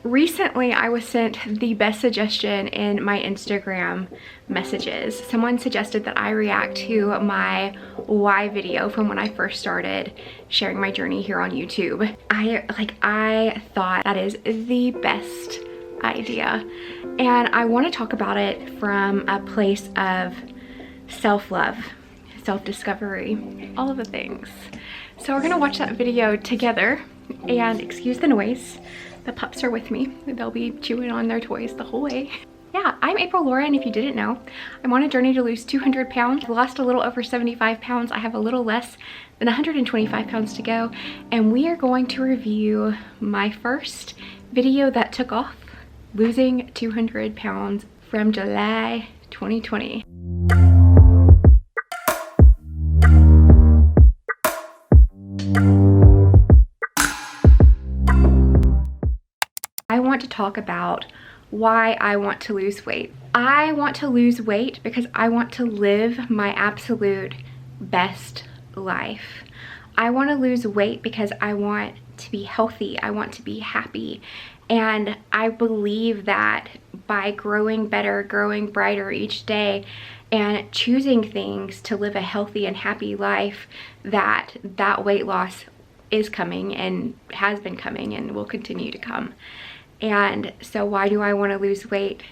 Recently, I was sent the best suggestion in my Instagram messages. Someone suggested that I react to my why video from when I first started sharing my journey here on YouTube. I thought that is the best idea. And I want to talk about it from a place of self-love, self-discovery, all of the things. So we're gonna watch that video together, and excuse the noise. The pups are with me. They'll be chewing on their toys the whole way. Yeah, I'm April Laura, and if you didn't know, I'm on a journey to lose 200 pounds. I've lost a little over 75 pounds. I have a little less than 125 pounds to go, and we are going to review my first video that took off, losing 200 pounds from July 2020. I want to talk about why I want to lose weight. I want to lose weight because I want to live my absolute best life. I want to lose weight because I want to be healthy. I want to be happy. And I believe that by growing better, growing brighter each day, and choosing things to live a healthy and happy life, that weight loss is coming and has been coming and will continue to come. And so why do I want to lose weight?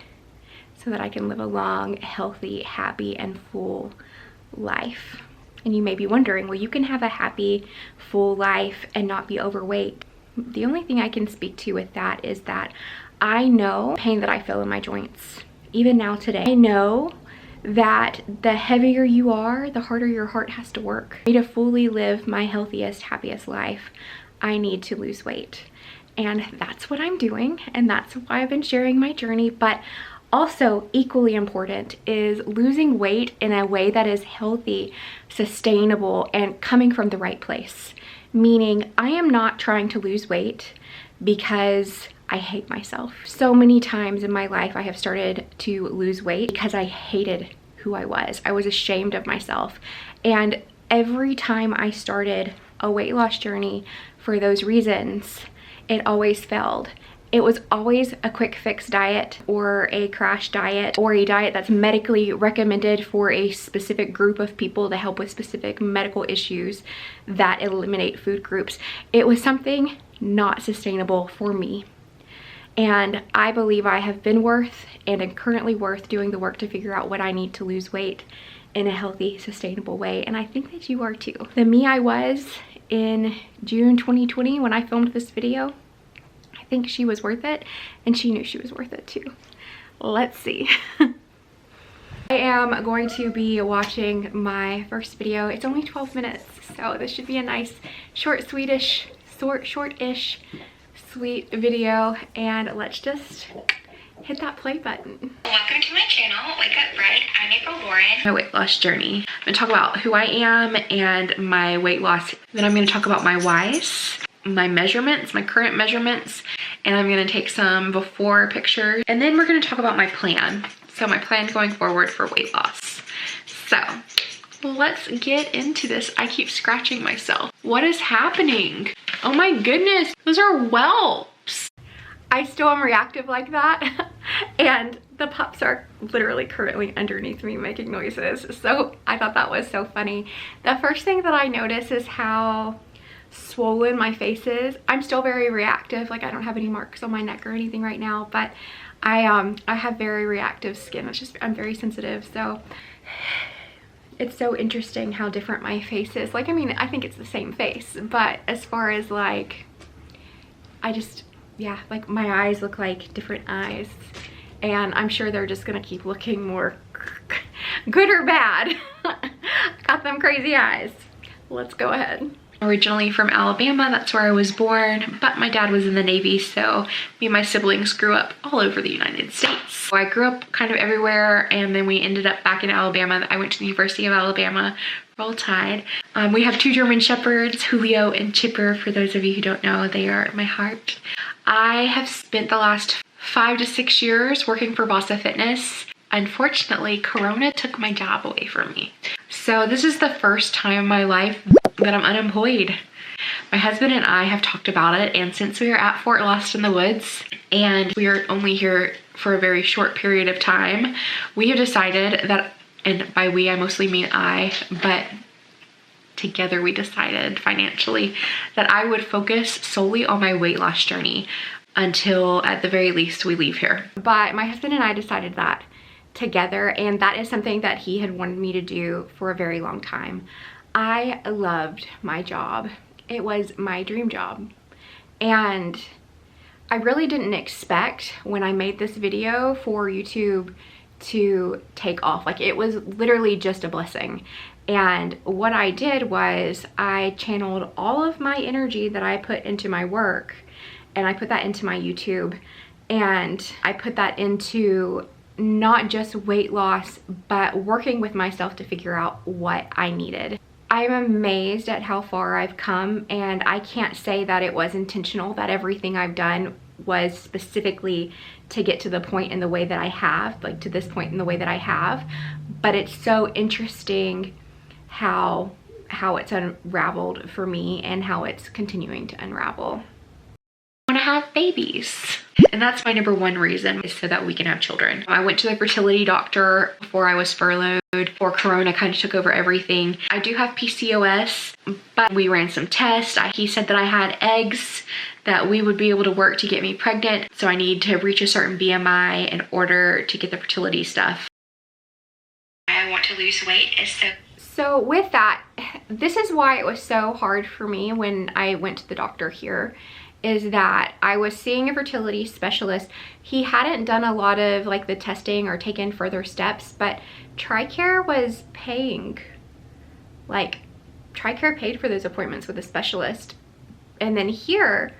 So that I can live a long, healthy, happy, and full life. And you may be wondering, well, you can have a happy, full life and not be overweight. The only thing I can speak to with that is that I know pain that I feel in my joints. Even now today, I know that the heavier you are, the harder your heart has to work. For me to fully live my healthiest, happiest life, I need to lose weight. And that's what I'm doing, and that's why I've been sharing my journey. But also equally important is losing weight in a way that is healthy, sustainable, and coming from the right place. Meaning I am not trying to lose weight because I hate myself. So many times in my life I have started to lose weight because I hated who I was. I was ashamed of myself. And every time I started a weight loss journey for those reasons, it always failed. It was always a quick fix diet or a crash diet or a diet that's medically recommended for a specific group of people to help with specific medical issues that eliminate food groups. It was something not sustainable for me. And I believe I have been worth and am currently worth doing the work to figure out what I need to lose weight in a healthy, sustainable way. And I think that you are too. The me I was in June 2020 when I filmed this video, I think she was worth it, and she knew she was worth it too. Let's see. I am going to be watching my first video. It's only 12 minutes, so this should be a nice short-ish sweet video, and let's just hit that play button. Welcome to my channel, Wake Up Bright. I'm April Lauren. My weight loss journey. I'm gonna talk about who I am and my weight loss. Then I'm gonna talk about my whys, my measurements, my current measurements, and I'm gonna take some before pictures. And then we're gonna talk about my plan. So my plan going forward for weight loss. So let's get into this. I keep scratching myself. What is happening? Oh my goodness, those are whelps. I still am reactive like that. And the pups are literally currently underneath me making noises. So I thought that was so funny. The first thing that I notice is how swollen my face is. I'm still very reactive. Like I don't have any marks on my neck or anything right now, but I have very reactive skin. It's just, I'm very sensitive. So it's so interesting how different my face is. Like, I mean, I think it's the same face, but as far as like, yeah, like my eyes look like different eyes, and I'm sure they're just gonna keep looking more good or bad. Got them crazy eyes. Let's go ahead. Originally from Alabama, that's where I was born, but my dad was in the Navy, so me and my siblings grew up all over the United States. So I grew up kind of everywhere, and then we ended up back in Alabama. I went to the University of Alabama, Roll Tide. We have two German Shepherds, Julio and Chipper. For those of you who don't know, they are my heart. I have spent the last 5 to 6 years working for Vasa Fitness. Unfortunately, Corona took my job away from me. So this is the first time in my life that I'm unemployed. My husband and I have talked about it, and since we are at Fort Lost in the Woods and we are only here for a very short period of time, we have decided that, and by we I mostly mean I, but together we decided financially that I would focus solely on my weight loss journey until at the very least we leave here. But my husband and I decided that together, and that is something that he had wanted me to do for a very long time. I loved my job. It was my dream job, and I really didn't expect when I made this video for YouTube to take off. Like, it was literally just a blessing. And what I did was I channeled all of my energy that I put into my work, and I put that into my YouTube, and I put that into not just weight loss, but working with myself to figure out what I needed. I'm amazed at how far I've come, and I can't say that it was intentional, that everything I've done was specifically to get to the point in the way that I have, like to this point in the way that I have, but it's so interesting how it's unraveled for me and how it's continuing to unravel. I want to have babies, and that's my number one reason, is so that we can have children. I went to the fertility doctor before I was furloughed, or Corona kind of took over everything. I do have PCOS, but we ran some tests. He said that I had eggs that we would be able to work to get me pregnant, so I need to reach a certain BMI in order to get the fertility stuff. I want to lose weight is So with that, this is why it was so hard for me when I went to the doctor here, is that I was seeing a fertility specialist. He hadn't done a lot of like the testing or taken further steps, but TRICARE was paying. Like, TRICARE paid for those appointments with a specialist. And then here,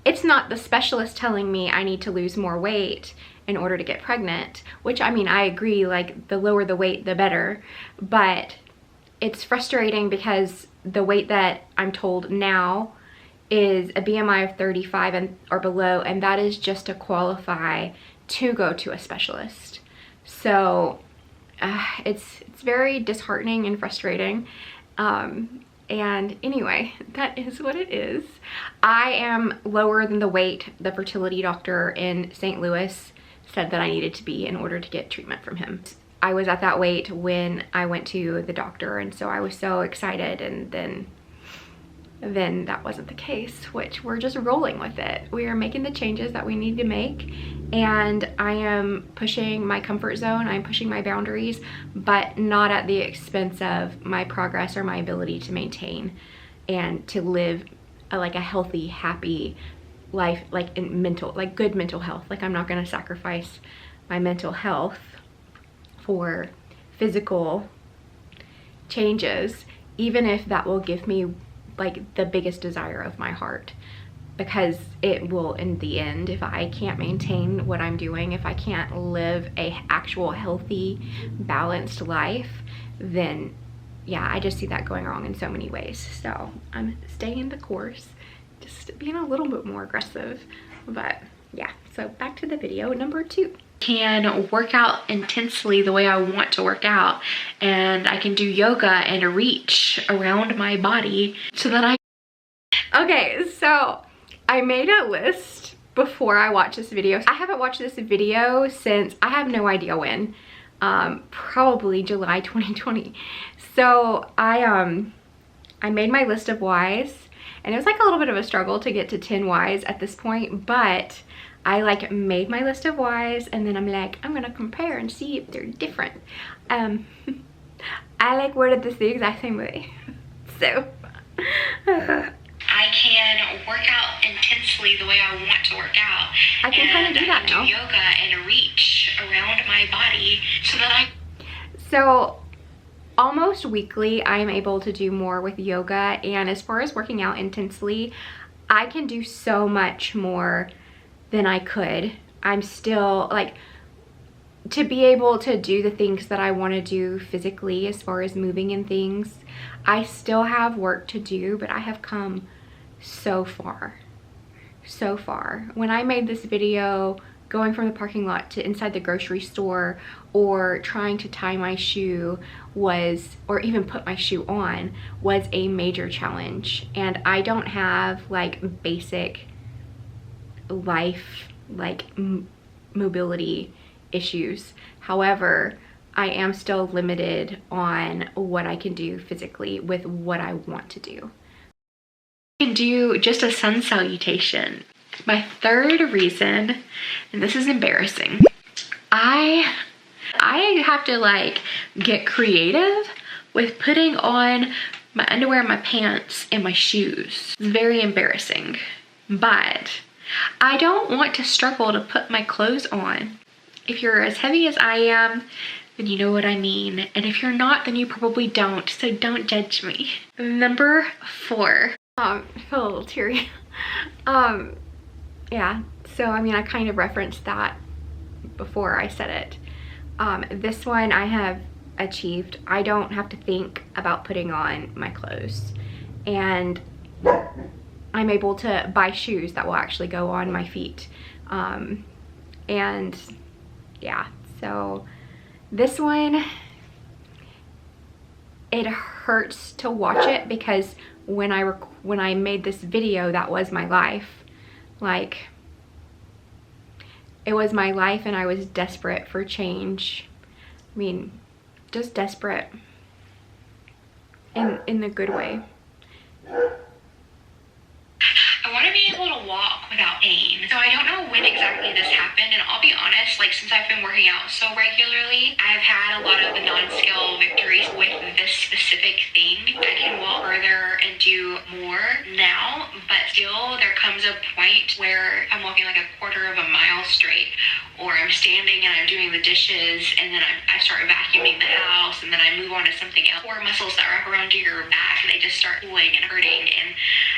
it's not the specialist telling me I need to lose more weight in order to get pregnant, which, I mean, I agree, like, the lower the weight, the better. But it's frustrating because the weight that I'm told now is a BMI of 35 or below, and that is just to qualify to go to a specialist. So it's very disheartening and frustrating. And anyway, that is what it is. I am lower than the weight the fertility doctor in St. Louis said that I needed to be in order to get treatment from him. I was at that weight when I went to the doctor, and so I was so excited, and then that wasn't the case, which we're just rolling with it. We are making the changes that we need to make, and I am pushing my comfort zone, I'm pushing my boundaries, but not at the expense of my progress or my ability to maintain and to live like a healthy, happy life, like in good mental health. Like, I'm not gonna sacrifice my mental health for physical changes, even if that will give me like the biggest desire of my heart, because it will, in the end, if I can't maintain what I'm doing, if I can't live a actual healthy, balanced life, then yeah, I just see that going wrong in so many ways. So I'm staying the course, just being a little bit more aggressive. But yeah, so back to the video number 2. Can work out intensely the way I want to work out, and I can do yoga and reach around my body so that Okay, so I made a list before I watched this video. I haven't watched this video since I have no idea when, probably July 2020. So I made my list of whys, and it was like a little bit of a struggle to get to 10 whys at this point, but I like made my list of whys, and then I'm like, I'm gonna compare and see if they're different. I like worded this the exact same way. So I can work out intensely the way I want to work out. I can kind of do that now. Do yoga and reach around my body so that So almost weekly, I am able to do more with yoga, and as far as working out intensely, I can do so much more than I could. I'm still like, to be able to do the things that I want to do physically as far as moving and things, I still have work to do, but I have come so far, so far. When I made this video going from the parking lot to inside the grocery store, or trying to tie my shoe was, or even put my shoe on, was a major challenge. And I don't have like basic life, like mobility issues. However, I am still limited on what I can do physically with what I want to do. I can do just a sun salutation. My third reason, and this is embarrassing, I have to like get creative with putting on my underwear, my pants, and my shoes. It's very embarrassing, but I don't want to struggle to put my clothes on. If you're as heavy as I am, then you know what I mean. And if you're not, then you probably don't, so don't judge me. Number 4. I feel a little teary. Yeah, so I mean, I kind of referenced that before I said it. This one I have achieved. I don't have to think about putting on my clothes, and I'm able to buy shoes that will actually go on my feet. And yeah, so this one, it hurts to watch it because when I made this video, that was my life. Like, it was my life, and I was desperate for change. I mean, just desperate in the good way. I want to be able to walk without pain. So I don't know when exactly this happened, and I'll be honest, like, since I've been working out so regularly, I've had a lot of the non-scale victories with this specific thing. I can walk further and do more now, but still there comes a point where I'm walking like a quarter of a mile straight, or I'm standing and I'm doing the dishes, and then I start vacuuming the house, and then I move on to something else. Core muscles that wrap around your back, they just start pulling and hurting, and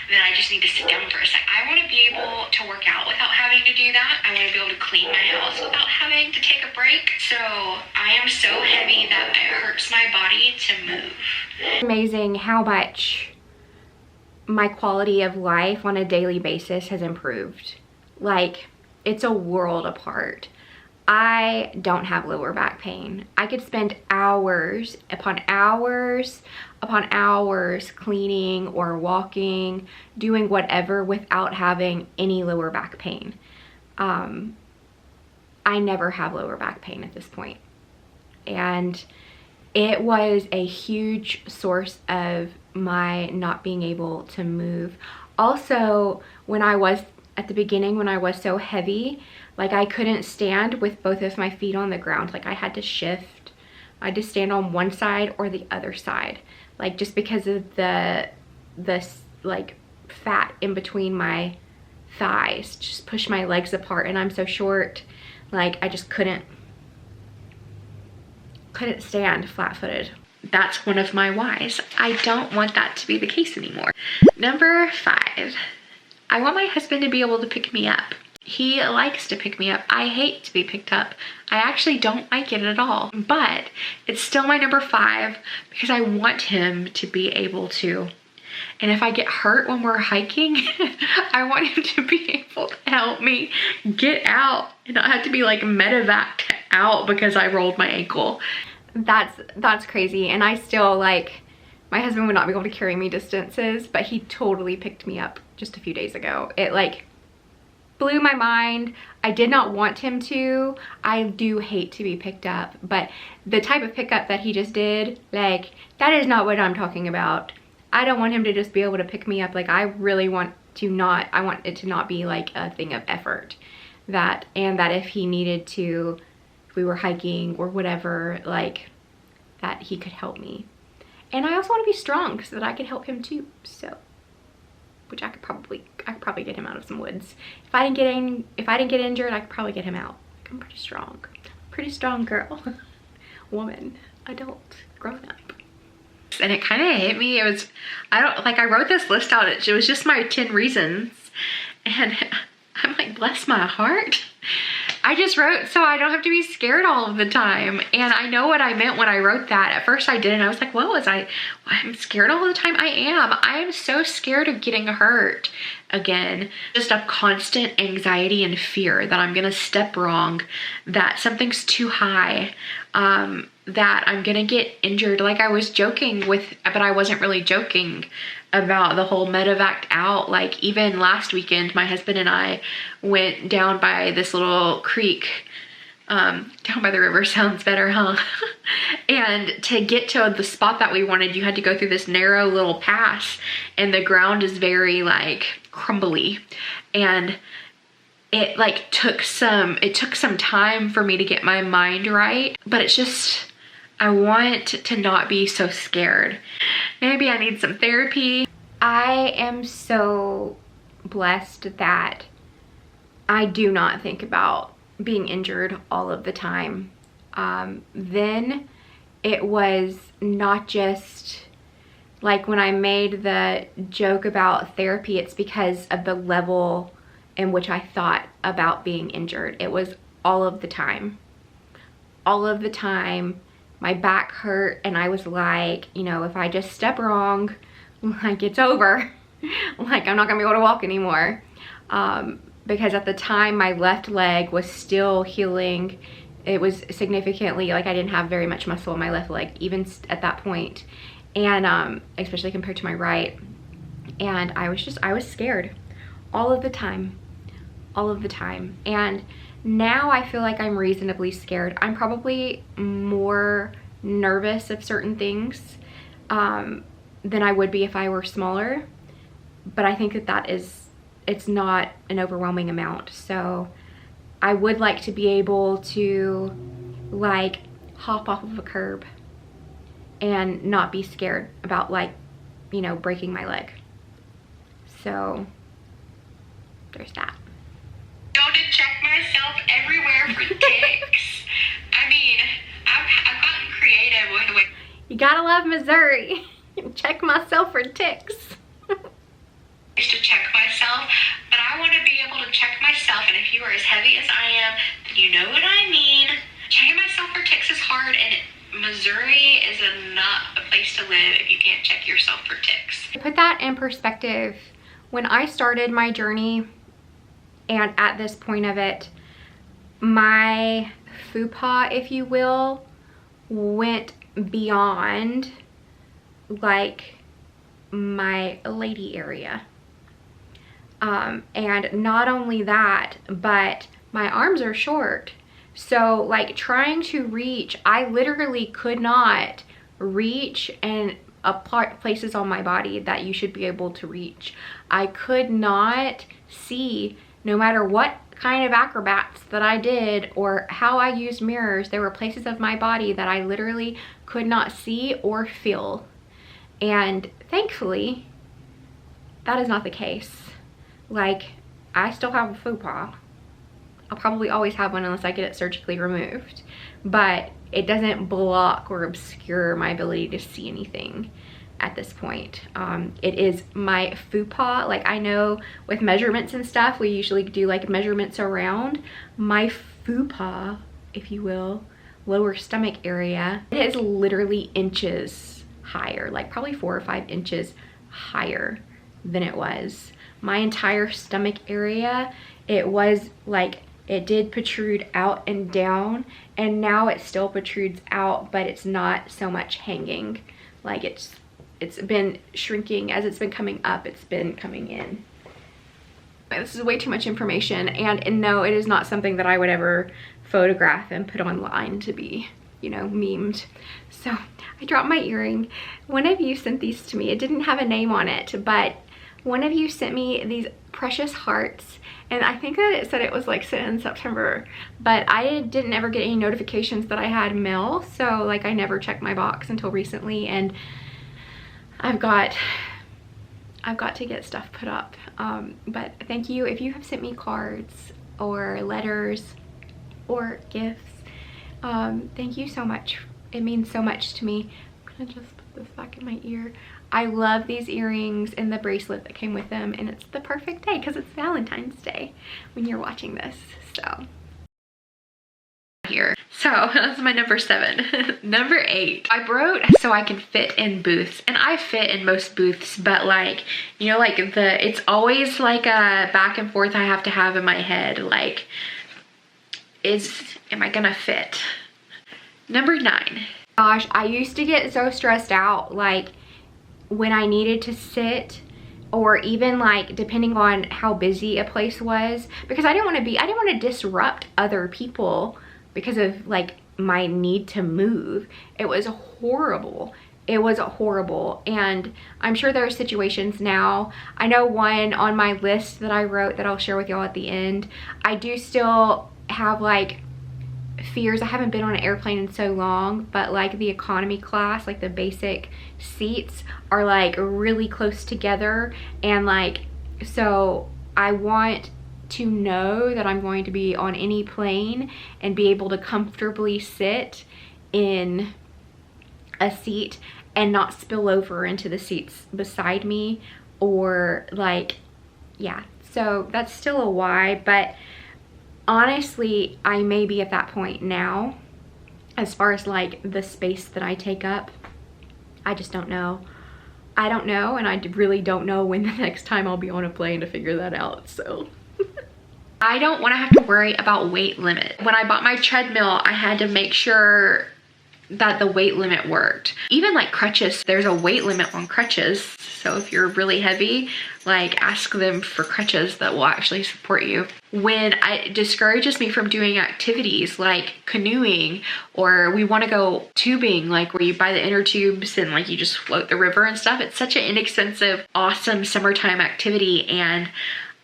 then I just need to sit down for a sec. I want to be able to work out without having to do that. I want to be able to clean my house without having to take a break. So I am so heavy that it hurts my body to move. Amazing how much my quality of life on a daily basis has improved. Like, it's a world apart. I don't have lower back pain. I could spend hours upon hours upon hours cleaning or walking, doing whatever without having any lower back pain. I never have lower back pain at this point. And it was a huge source of my not being able to move. Also, when I was at the beginning, when I was so heavy, like, I couldn't stand with both of my feet on the ground. Like, I had to shift. I had to stand on one side or the other side, like, just because of the like fat in between my thighs just push my legs apart, and I'm so short. Like, I just couldn't stand flat-footed. That's one of my whys. I don't want that to be the case anymore. Number 5, I want my husband to be able to pick me up. He likes to pick me up. I hate to be picked up. I actually don't like it at all, but it's still my number 5 because I want him to be able to. And if I get hurt when we're hiking, I want him to be able to help me get out and not have to be like medevaced out because I rolled my ankle. That's crazy. And I still, like, my husband would not be able to carry me distances, but he totally picked me up just a few days ago. It, like, blew my mind. I did not want him to. I do hate to be picked up, but the type of pickup that he just did, like, that is not what I'm talking about. I don't want him to just be able to pick me up. Like, I really want to not, I want it to not be like a thing of effort. And that if he needed to, if we were hiking or whatever, like, that he could help me. And I also want to be strong so that I could help him too. So, which I could probably get him out of some woods. If I didn't get injured, I could probably get him out. Like, I'm pretty strong girl, woman, adult, grown up. And it kind of hit me. It was, I wrote this list out. It was just my 10 reasons. And I'm like, bless my heart. I just wrote so I don't have to be scared all of the time. And I know what I meant when I wrote that. At first I didn't. I was like, what was I'm scared all the time. I am so scared of getting hurt again. Just a constant anxiety and fear that I'm gonna step wrong, that something's too high, that I'm gonna get injured. Like I was joking with, but I wasn't really joking about the whole medevac out. Like even last weekend, my husband and I went down by this little creek, down by the river sounds better, huh? And to get to the spot that we wanted, you had to go through this narrow little pass, and the ground is very like crumbly, and it like took some time for me to get my mind right. But it's just, I want to not be so scared. Maybe I need some therapy. I am so blessed that I do not think about being injured all of the time. Then it was not just like when I made the joke about therapy, it's because of the level in which I thought about being injured. It was all of the time. All of the time, my back hurt, and I was like, you know, if I just step wrong, like it's over. Like I'm not gonna be able to walk anymore. Because at the time my left leg was still healing. It was significantly, like I didn't have very much muscle in my left leg, even at that point. And especially compared to my right. And I was scared all of the time, all of the time. And now I feel like I'm reasonably scared. I'm probably more nervous of certain things than I would be if I were smaller. But I think that it's not an overwhelming amount. So I would like to be able to like hop off of a curb and not be scared about like, you know, breaking my leg. So there's that. Go to check myself everywhere for ticks. I mean, I've gotten creative with the way. You gotta love Missouri. Check myself for ticks. To check myself, but I want to be able to check myself, and if you are as heavy as I am, then you know what I mean. Checking myself for ticks is hard, and Missouri is not a place to live if you can't check yourself for ticks. To put that in perspective, when I started my journey, and at this point of it, my fupa, if you will, went beyond like my lady area. And not only that, but my arms are short. So like trying to reach, I literally could not reach and places on my body that you should be able to reach. I could not see, no matter what kind of acrobats that I did or how I used mirrors, there were places of my body that I literally could not see or feel. And thankfully, that is not the case. Like, I still have a fupa. I'll probably always have one unless I get it surgically removed. But it doesn't block or obscure my ability to see anything at this point. It is my fupa. Like, I know with measurements and stuff, we usually do like measurements around. My fupa, if you will, lower stomach area, it is literally inches higher, like probably 4 or 5 inches higher than it was. My entire stomach area, it was like, it did protrude out and down, and now it still protrudes out, but it's not so much hanging. Like it's been shrinking as it's been coming up, it's been coming in. This is way too much information, and no, it is not something that I would ever photograph and put online to be, you know, memed. So I dropped my earring. One of you sent these to me. It didn't have a name on it, but one of you sent me these precious hearts, and I think that it said it was like sent in September, but I didn't ever get any notifications that I had mail, so like I never checked my box until recently, and I've got to get stuff put up. But thank you if you have sent me cards or letters or gifts. Thank you so much. It means so much to me. I'm gonna just put this back in my ear. I love these earrings and the bracelet that came with them, and it's the perfect day because it's Valentine's Day when you're watching this. So here, So that's my number 7. Number 8, I wrote so I can fit in booths, and I fit in most booths, but like, you know, like it's always like a back and forth I have to have in my head, like, am I gonna fit? Number 9. Gosh, I used to get so stressed out, like when I needed to sit, or even like depending on how busy a place was, because I didn't want to disrupt other people because of like my need to move. It was horrible. It was horrible. And I'm sure there are situations now. I know one on my list that I wrote that I'll share with y'all at the end. I do still have like fears. I haven't been on an airplane in so long, but like the economy class, like the basic seats are like really close together, and like, so I want to know that I'm going to be on any plane and be able to comfortably sit in a seat and not spill over into the seats beside me, or like, yeah, so that's still a why. But honestly, I may be at that point now as far as like the space that I take up. I just don't know. I don't know, and I really don't know when the next time I'll be on a plane to figure that out, so. I don't want to have to worry about weight limit. When I bought my treadmill, I had to make sure that the weight limit worked. Even like crutches, there's a weight limit on crutches. So if you're really heavy, like ask them for crutches that will actually support you. When it discourages me from doing activities like canoeing, or we want to go tubing, like where you buy the inner tubes and like you just float the river and stuff. It's such an inexpensive, awesome summertime activity, and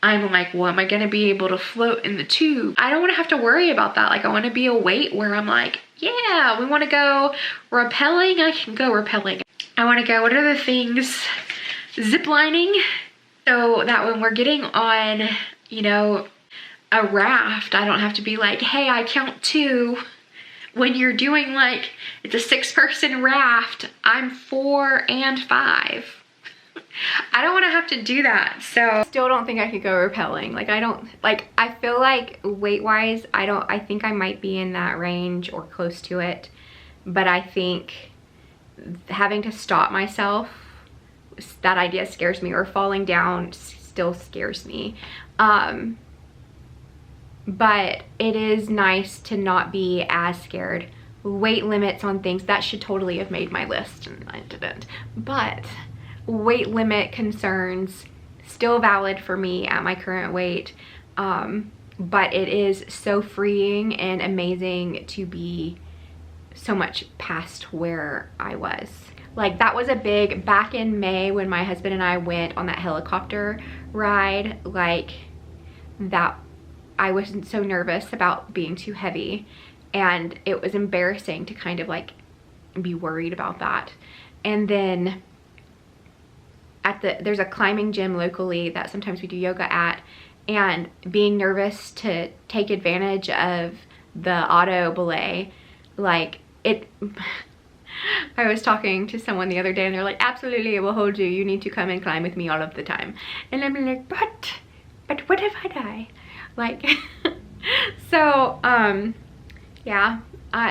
I'm like, well, am I gonna be able to float in the tube? I don't wanna have to worry about that. Like, I wanna be a weight where I'm like, yeah, we wanna go rappelling, I can go rappelling. I wanna go, what are the things? Zip lining. So that when we're getting on, you know, a raft, I don't have to be like, hey, I count 2. When you're doing like, it's a 6-person raft, I'm 4 and 5. I don't want to have to do that. So still don't think I could go rappelling. Like, I feel like weight wise, I think I might be in that range or close to it, but I think having to stop myself, that idea scares me, or falling down still scares me. But it is nice to not be as scared. Weight limits on things, that should totally have made my list, and I didn't. But weight limit concerns, still valid for me at my current weight. But it is so freeing and amazing to be so much past where I was. Like, that was a big, back in May when my husband and I went on that helicopter ride, like that, I wasn't so nervous about being too heavy, and it was embarrassing to kind of like be worried about that. And then there's a climbing gym locally that sometimes we do yoga at, and being nervous to take advantage of the auto belay, like it, I was talking to someone the other day and they're like, absolutely, it will hold you. You need to come and climb with me all of the time. And I'm like, but what if I die? Like, so, yeah,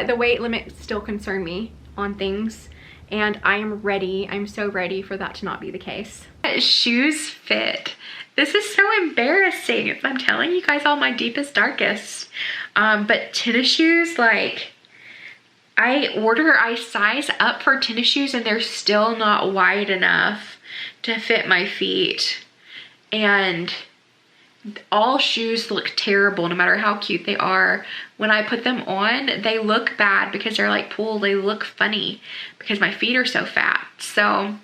the weight limits still concern me on things. And I am ready. I'm so ready for that to not be the case. Shoes fit. This is so embarrassing. I'm telling you guys all my deepest, darkest. But tennis shoes, like, I size up for tennis shoes and they're still not wide enough to fit my feet. And all shoes look terrible no matter how cute they are. When I put them on, they look bad because they're like pulled. They look funny because my feet are so fat. So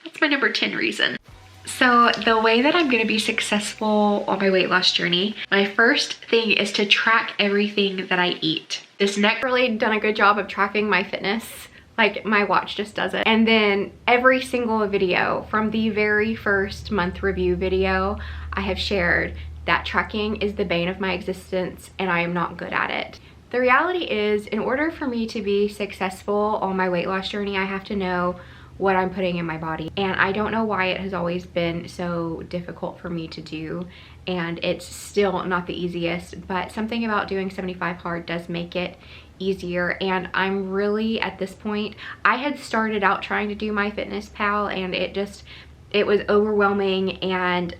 that's my number 10 reason. So the way that I'm gonna be successful on my weight loss journey, my first thing is to track everything that I eat. This neck really done a good job of tracking my fitness. Like, my watch just does it. And then every single video from the very first month review video, I have shared that tracking is the bane of my existence and I am not good at it. The reality is, in order for me to be successful on my weight loss journey, I have to know what I'm putting in my body. And I don't know why it has always been so difficult for me to do, and it's still not the easiest, but something about doing 75 hard does make it easier. And I'm really, at this point, I had started out trying to do MyFitnessPal, and it was overwhelming, and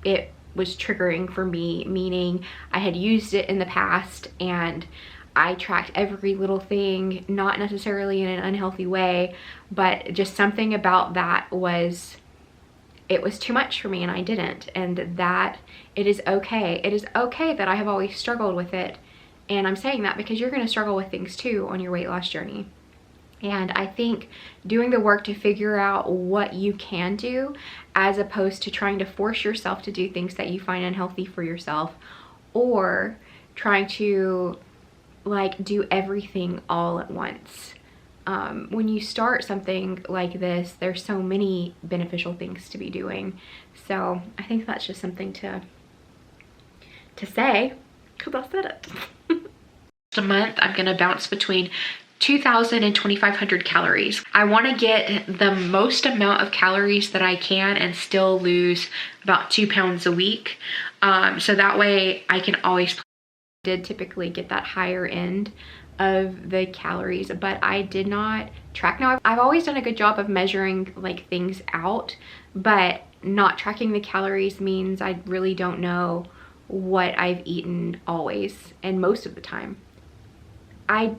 it was triggering for me, meaning I had used it in the past and I tracked every little thing, not necessarily in an unhealthy way, but just something about that it was too much for me, and I didn't. And that it is okay. It is okay that I have always struggled with it. And I'm saying that because you're going to struggle with things too on your weight loss journey. And I think doing the work to figure out what you can do, as opposed to trying to force yourself to do things that you find unhealthy for yourself, or trying to like do everything all at once. When you start something like this, there's so many beneficial things to be doing. So I think that's just something to say, because I said it. A month, I'm gonna bounce between 2,000 and 2,500 calories. I want to get the most amount of calories that I can and still lose about 2 pounds a week. So that way I can always did typically get that higher end of the calories, but I did not track. Now I've always done a good job of measuring like things out, but not tracking the calories means I really don't know what I've eaten always and most of the time. I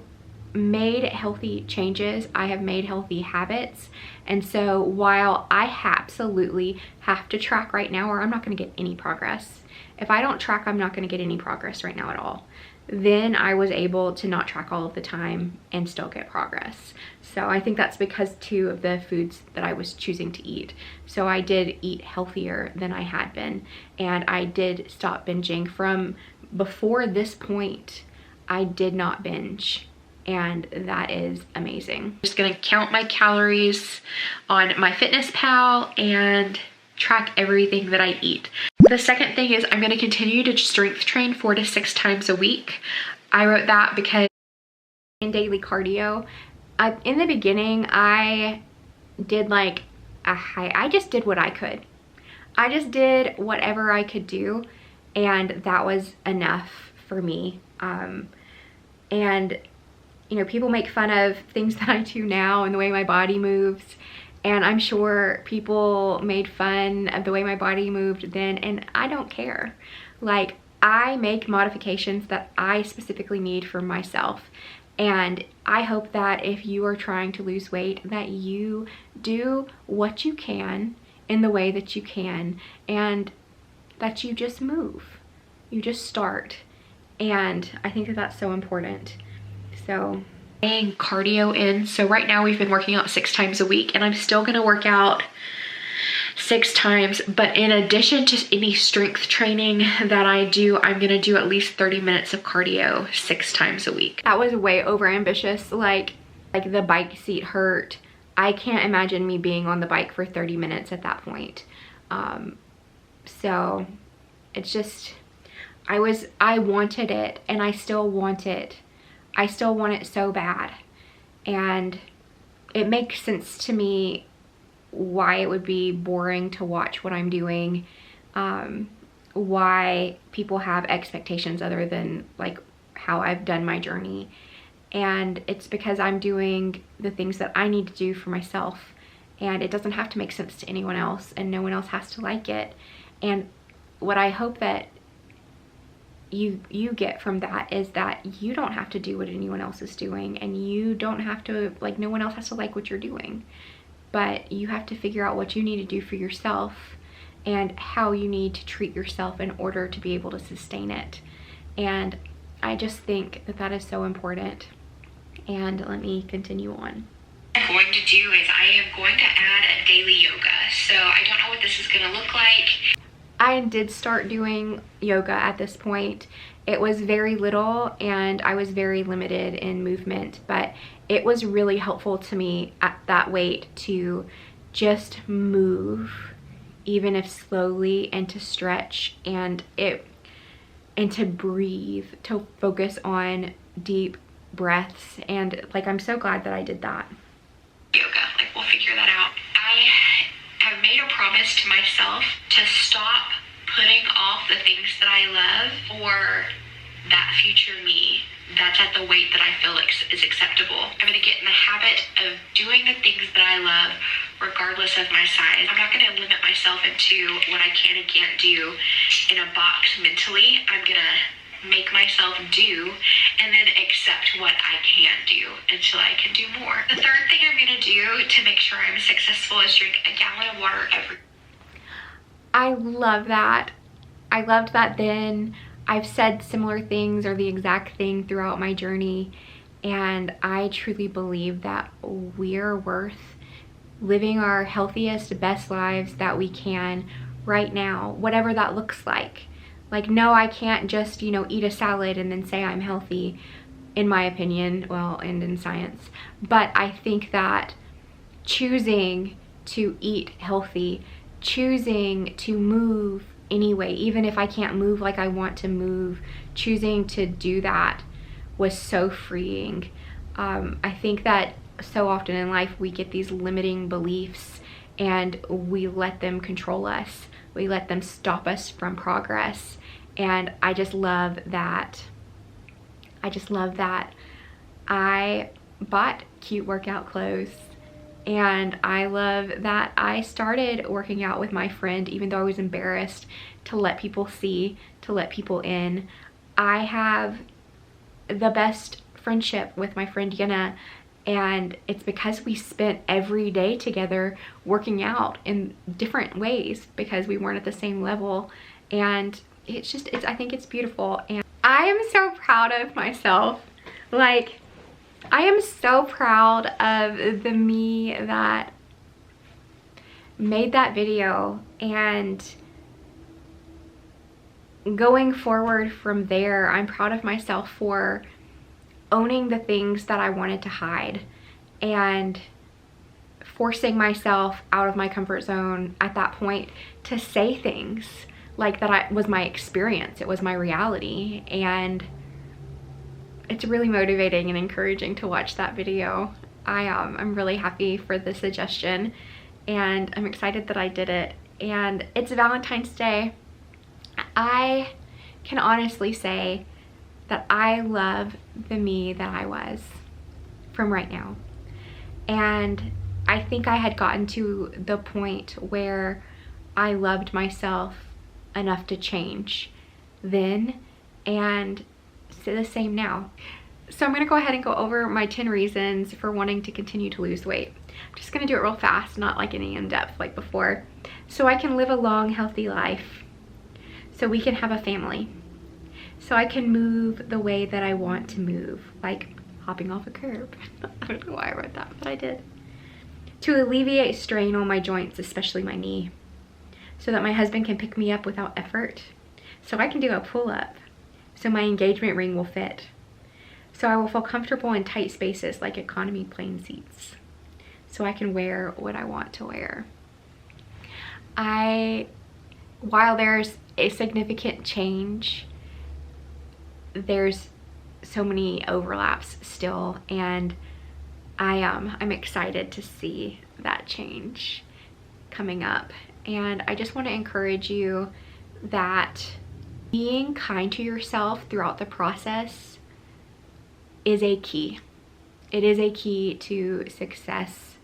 made healthy changes. I have made healthy habits. And so while I absolutely have to track right now, or I'm not going to get any progress. If I don't track, I'm not going to get any progress right now at all. Then I was able to not track all of the time and still get progress. So I think that's because too of the foods that I was choosing to eat. So I did eat healthier than I had been, and I did stop binging. From before this point, I did not binge, and that is amazing. I'm just gonna count my calories on MyFitnessPal and track everything that I eat. The second thing is I'm gonna continue to strength train 4 to 6 times a week. I wrote that because in daily cardio, in the beginning, I did like I just did what I could. I just did whatever I could do, and that was enough for me. And you know, people make fun of things that I do now and the way my body moves. And I'm sure people made fun of the way my body moved then, and I don't care. Like, I make modifications that I specifically need for myself. And I hope that if you are trying to lose weight, that you do what you can in the way that you can, and that you just move. You just start. And I think that that's so important. So adding cardio in. So right now we've been working out 6 times a week, and I'm still gonna work out 6 times, but in addition to any strength training that I do, I'm gonna do at least 30 minutes of cardio 6 times a week. That was way over ambitious. Like the bike seat hurt. I can't imagine me being on the bike for 30 minutes at that point. So it's just, I wanted it, and I still want it. I still want it so bad. And it makes sense to me why it would be boring to watch what I'm doing, why people have expectations other than like how I've done my journey. And it's because I'm doing the things that I need to do for myself, and it doesn't have to make sense to anyone else, and no one else has to like it. And what I hope that you get from that is that you don't have to do what anyone else is doing, and you don't have to, like, no one else has to like what you're doing, but you have to figure out what you need to do for yourself and how you need to treat yourself in order to be able to sustain it. And I just think that that is so important. And let me continue on. What I'm going to do is I am going to add a daily yoga. So I don't know what this is going to look like. I did start doing yoga at this point. It was very little, and I was very limited in movement, but it was really helpful to me at that weight to just move, even if slowly, and to stretch, and to breathe, to focus on deep breaths. And like, I'm so glad that I did that. Yoga, like, we'll figure that out. promise to myself to stop putting off the things that I love or that future me that's at the weight that I feel like is acceptable. I'm going to get in the habit of doing the things that I love regardless of my size. I'm not going to limit myself into what I can and can't do in a box mentally. I'm going to make myself do and then accept what I can do until I can do more. The third thing I'm going to do to make sure I'm successful is drink a gallon of water every. I love that. I loved that then. I've said similar things or the exact thing throughout my journey, and I truly believe that we're worth living our healthiest, best lives that we can right now, whatever that looks like. Like, no, I can't just, eat a salad and then say I'm healthy, in my opinion, well, and in science. But I think that choosing to eat healthy, choosing to move anyway, even if I can't move like I want to move, choosing to do that was so freeing. I think that so often in life we get these limiting beliefs and we let them control us. We let them stop us from progress. And I just love that. I bought cute workout clothes. And I love that I started working out with my friend, even though I was embarrassed to let people see, to let people in. I have the best friendship with my friend Yenna, and it's because we spent every day together working out in different ways because we weren't at the same level. And I think it's beautiful. And I am so proud of myself. Like, I am so proud of the me that made that video, and going forward from there, I'm proud of myself for owning the things that I wanted to hide and forcing myself out of my comfort zone at that point to say things like that was my experience, it was my reality. And it's really motivating and encouraging to watch that video. I'm really happy for the suggestion, and I'm excited that I did it. And it's Valentine's Day. I can honestly say that I love the me that I was from right now. And I think I had gotten to the point where I loved myself enough to change then, and the same now. So I'm gonna go ahead and go over my 10 reasons for wanting to continue to lose weight. I'm just gonna do it real fast, not like any in-depth like before. So I can live a long, healthy life. So we can have a family. So I can move the way that I want to move, like hopping off a curb. I don't know why I wrote that, but I did. To alleviate strain on my joints, especially my knee, so that my husband can pick me up without effort. So I can do a pull-up. So my engagement ring will fit. So I will feel comfortable in tight spaces like economy plane seats. So I can wear what I want to wear. While there's a significant change, there's so many overlaps still, and I'm excited to see that change coming up. And I just want to encourage you that being kind to yourself throughout the process is a key. It is a key to success.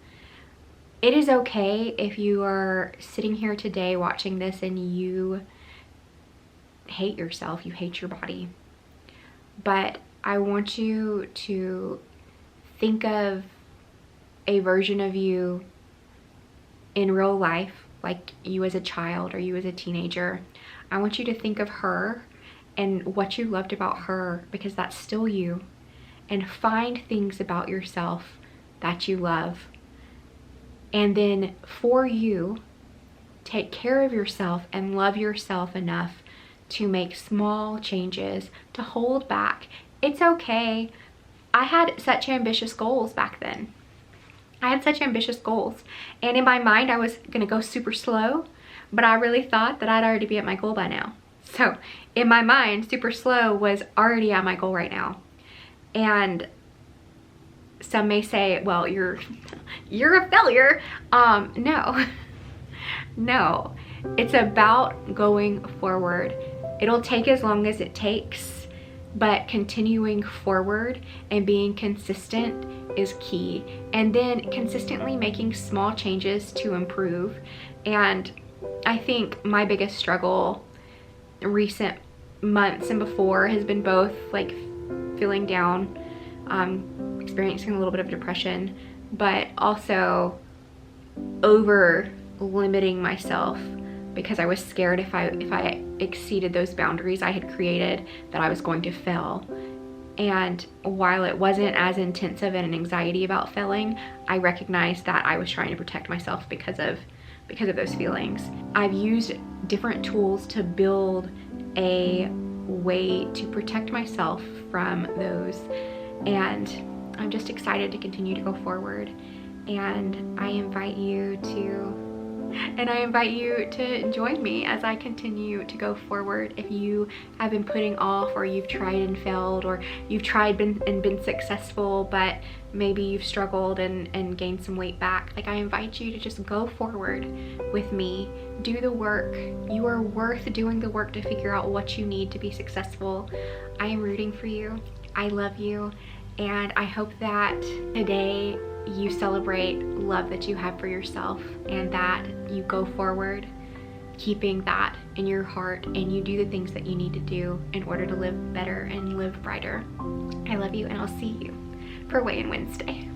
It is okay if you are sitting here today watching this and you hate yourself, you hate your body. But I want you to think of a version of you in real life, like you as a child or you as a teenager. I want you to think of her and what you loved about her, because that's still you, and find things about yourself that you love. And then for you, take care of yourself and love yourself enough to make small changes, to hold back. It's okay. I had such ambitious goals back then. I had such ambitious goals. And in my mind, I was gonna go super slow, but I really thought that I'd already be at my goal by now. So in my mind, super slow was already at my goal right now. And some may say, well, you're a failure. No, No, it's about going forward. It'll take as long as it takes, but continuing forward and being consistent is key. And then consistently making small changes to improve. And I think my biggest struggle in recent months and before has been both like feeling down, experiencing a little bit of depression, but also over limiting myself because I was scared if I exceeded those boundaries I had created that I was going to fail. And while it wasn't as intensive an anxiety about failing, I recognized that I was trying to protect myself because of those feelings. I've used different tools to build a way to protect myself from those, and I'm just excited to continue to go forward. And I invite you to join me as I continue to go forward. If you have been putting off, or you've tried and failed, or you've tried and been successful, but maybe you've struggled and gained some weight back, like, I invite you to just go forward with me. Do the work. You are worth doing the work to figure out what you need to be successful. I am rooting for you. I love you. And I hope that today you celebrate love that you have for yourself, and that you go forward keeping that in your heart, and you do the things that you need to do in order to live better and live brighter. I love you, and I'll see you for Weigh-In Wednesday.